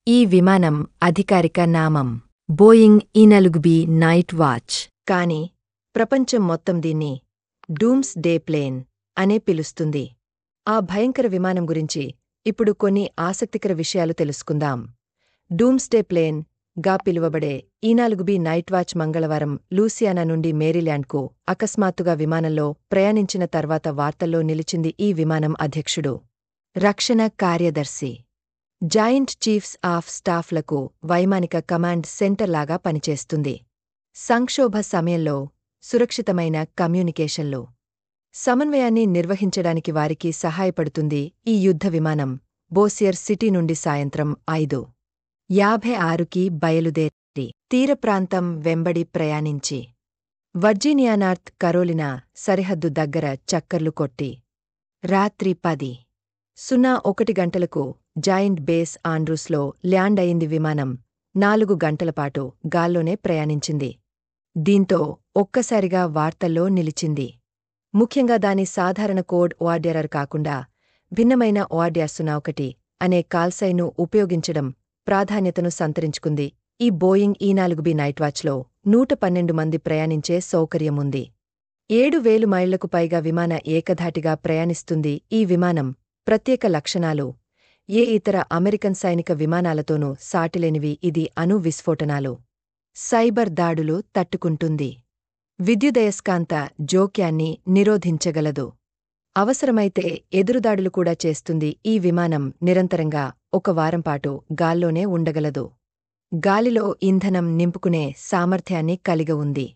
ఈ విమానం అధికారిక నామం బోయింగ్ E4B నైట్ వాచ్. కాని ప్రపంచం మొత్తం దీన్ని డూమ్స్ డే ప్లేన్ అనే పిలుస్తుంది. ఆ భయంకర విమానం గురించి ఇప్పుడు కొన్ని ఆసక్తికర విషయాలు తెలుసుకుందాం. డూమ్స్డే ప్లేన్ గా పిలువబడే E4B నైట్ వాచ్ మంగళవారం లూసియానా నుండి మేరీల్యాండ్కు అకస్మాత్తుగా విమానంలో ప్రయాణించిన తర్వాత వార్తల్లో నిలిచింది. ఈ విమానం అధ్యక్షుడు, రక్షణ కార్యదర్శి, జాయింట్ చీఫ్స్ ఆఫ్ స్టాఫ్లకు వైమానిక కమాండ్ సెంటర్లాగా పనిచేస్తుంది. సంక్షోభ సమయంలో సురక్షితమైన కమ్యూనికేషన్లు, సమన్వయాన్ని నిర్వహించడానికి వారికి సహాయపడుతుంది. ఈ యుద్ధ విమానం బోసియర్ సిటీ నుండి సాయంత్రం 5:56కి బయలుదేరి తీరప్రాంతం వెంబడి ప్రయాణించి వర్జీనియా నార్త్ కరోలినా సరిహద్దు దగ్గర చక్కర్లు కొట్టి రాత్రి 10:01 గంటలకు జాయింట్ బేస్ ఆండ్రూస్లో ల్యాండ్ అయింది. విమానం 4 గంటలపాటు గాల్లోనే ప్రయాణించింది. దీంతో ఒక్కసారిగా వార్తల్లో నిలిచింది. ముఖ్యంగా దాని సాధారణ కోడ్ ఓఆర్డర్ కాకుండా భిన్నమైన ఓఆర్డర్ 01 అనే కాల్సైను ఉపయోగించడం ప్రాధాన్యతను సంతరించుకుంది. ఈ బోయింగ్ E4B నైట్ వాచ్లో 112 మంది ప్రయాణించే సౌకర్యముంది. 7,000 మైళ్లకు పైగా విమాన ఏకధాటిగా ప్రయాణిస్తుంది. ఈ విమానం ప్రత్యేక లక్షణాలు ఏ ఇతర అమెరికన్ సైనిక విమానాలతోనూ సాటిలేనివి. ఇది అణు విస్ఫోటనాలు, సైబర్ దాడులు తట్టుకుంటుంది, విద్యుదయస్కాంత జోక్యాన్ని నిరోధించగలదు, అవసరమైతే ఎదురుదాడులు కూడా చేస్తుంది. ఈ విమానం నిరంతరంగా 1 వారంపాటు గాల్లోనే ఉండగలదు. గాలిలో ఇంధనం నింపుకునే సామర్థ్యాన్ని కలిగి ఉంది.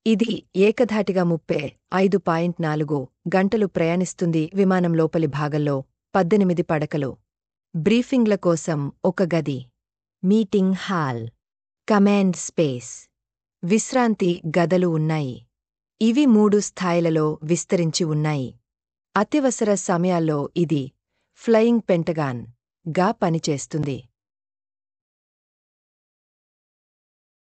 ఇది ఏకధాటిగా 35.4 గంటలు ప్రయాణిస్తుంది. విమానం లోపలి భాగంలో 18 పడకలు, బ్రీఫింగ్ల కోసం 1 గది, మీటింగ్ హాల్, కమాండ్ స్పేస్, విశ్రాంతి గదలు ఉన్నాయి. ఇవి 3 స్థాయిలలో విస్తరించి ఉన్నాయి. అత్యవసర సమయాల్లో ఇది ఫ్లయింగ్ పెంటగాన్ గా పనిచేస్తుంది.